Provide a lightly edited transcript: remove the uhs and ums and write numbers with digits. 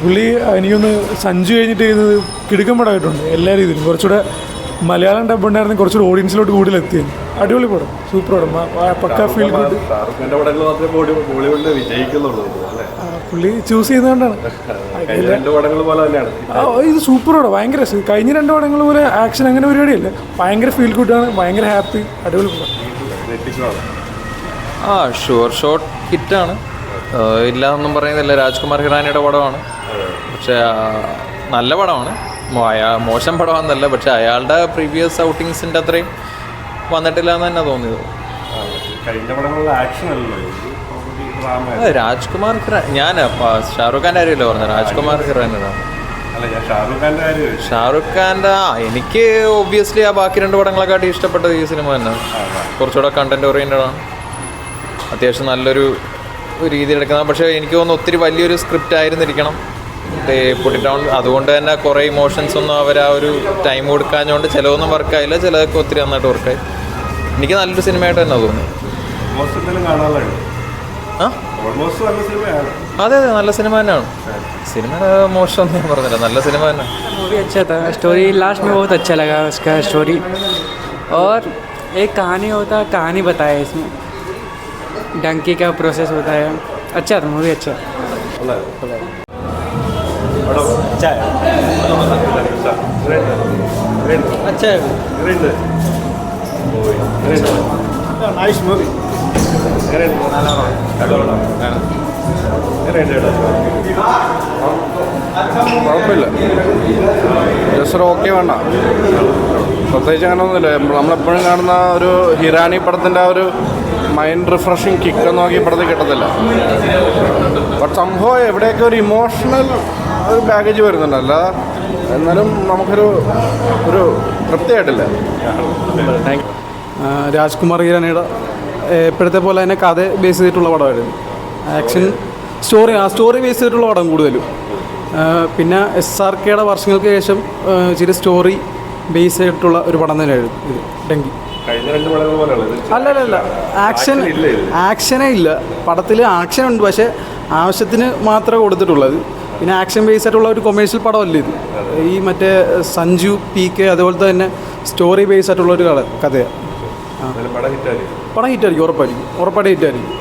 പുള്ളി എനിക്കൊന്ന് സഞ്ജു കഴിഞ്ഞിട്ട് ചെയ്യുന്നത് കിടുക്കൻ പടമായിട്ടുണ്ട് എല്ലാ രീതിയിലും. കുറച്ചുകൂടെ മലയാളം ഡബ് ഉണ്ടായിരുന്നെങ്കിൽ കുറച്ചുകൂടെ ഓഡിയൻസിലോട്ട് കൂടുതലെത്തിയത്. അടിപൊളി പടം, സൂപ്പർ പടം, പക്ക ഫീൽ ഗുഡ്. പുള്ളി ചൂസ് ചെയ്യുന്നതുകൊണ്ടാണ്. ഇത് സൂപ്പർ പടം, ഭയങ്കര കഴിഞ്ഞ 2 പടങ്ങൾ പോലെ ആക്ഷൻ അങ്ങനെ പരിപാടിയല്ല, ഭയങ്കര ഫീൽ ഗുഡാണ്, ഭയങ്കര ഹാപ്പി, അടിപൊളി പടം. ഷുവർ ഷോട്ട് ഹിറ്റാണ്, ഇല്ലാതൊന്നും പറയുന്നില്ല. രാജ്കുമാർ ഹിറാനിയുടെ പടമാണ്, പക്ഷേ നല്ല പടമാണ്. മോശം പടമാണെന്നല്ല, പക്ഷെ അയാളുടെ പ്രീവിയസ് ഔട്ടിങ്സിൻ്റെ അത്രയും വന്നിട്ടില്ല എന്ന് തന്നെ തോന്നിയത്. രാജ്കുമാർ ഹിറാൻ, ഞാൻ ഷാറുഖ് ഖാൻ്റെ കാര്യമല്ലേ പറഞ്ഞത്, രാജ്കുമാർ ഹിറാനാണ്. ഷാറുഖ് ഖാൻ്റെ എനിക്ക് ഒബ്വിയസ്ലി ആ ബാക്കി 2 പടങ്ങളെക്കാട്ടി ഇഷ്ടപ്പെട്ടത് ഈ സിനിമ തന്നെ. കുറച്ചുകൂടെ കണ്ടന്റ് ഓറിയൻറ്റഡ് ആണ്, അത്യാവശ്യം നല്ലൊരു രീതിയിലെടുക്കുന്നത്. പക്ഷേ എനിക്ക് തോന്നുന്നു ഒത്തിരി വലിയൊരു സ്ക്രിപ്റ്റ് ആയിരുന്നിരിക്കണം പൊട്ടിട്ടൗൺ. അതുകൊണ്ട് തന്നെ കുറേ ഇമോഷൻസ് ഒന്നും അവർ ആ ഒരു ടൈം കൊടുക്കാഞ്ഞുകൊണ്ട് ചിലവൊന്നും വർക്കായില്ല, ചിലതൊക്കെ ഒത്തിരി നന്നായിട്ട് വർക്കായി. എനിക്ക് നല്ലൊരു സിനിമയായിട്ട് തന്നെ തോന്നി. അതെ അതെ, നല്ല സിനിമ തന്നെയാണ്. സിനിമയുടെ മോശമൊന്നും ഞാൻ പറഞ്ഞില്ല, നല്ല സിനിമ തന്നെ. मूवी अच्छा था, स्टोरी लास्ट में बहुत अच्छा लगा उसका स्टोरी, और एक कहानी बताया इसमें, डंकी का प्रोसेस होता है. अच्छा था मूवी, अच्छा अच्छा है. Nice movie. കുഴപ്പമില്ല, ജസ്റ്റ് ഓക്കെ വേണ്ട, പ്രത്യേകിച്ച് അങ്ങനെയൊന്നുമില്ല. നമ്മളെപ്പോഴും കാണുന്ന ഒരു ഹിറാനി പടത്തിൻ്റെ ആ ഒരു മൈൻഡ് റിഫ്രഷിങ് കിക്ക് നോക്കി പടത്തിൽ കിട്ടത്തില്ല. ബട്ട് സംഭവം എവിടെയൊക്കെ ഒരു ഇമോഷണൽ ഒരു ബാഗേജ് വരുന്നുണ്ട്, അല്ല എന്നാലും നമുക്കൊരു തൃപ്തിയായിട്ടില്ല. രാജ്കുമാർ ഹിറാനിയുടെ ഇപ്പോഴത്തെ പോലെ തന്നെ കഥ ബേസ് ചെയ്തിട്ടുള്ള പടമായിരുന്നു. ആക്ഷൻ സ്റ്റോറി ബേസ് ചെയ്തിട്ടുള്ള പടം കൂടുതലും. പിന്നെ SRKയുടെ വർഷങ്ങൾക്ക് ശേഷം ചില സ്റ്റോറി ബേസ് ചെയ്തിട്ടുള്ള ഒരു പടം തന്നെയായിരുന്നു ഇത് ഡങ്കി. അല്ലല്ല, ആക്ഷനേ ഇല്ല പടത്തിൽ. ആക്ഷൻ ഉണ്ട്, പക്ഷേ ആവശ്യത്തിന് മാത്രമേ കൊടുത്തിട്ടുള്ളത്. പിന്നെ ആക്ഷൻ ബേസ് ആയിട്ടുള്ള ഒരു കൊമേഴ്ഷ്യൽ പടമല്ല ഇത്. ഈ മറ്റേ സഞ്ജു PK അതുപോലത്തെ തന്നെ സ്റ്റോറി ബേസ് ആയിട്ടുള്ളൊരു കഥയാണ്. പടം ഹിറ്റായിരിക്കും, ഉറപ്പായിട്ട് ഹിറ്റായിരിക്കും.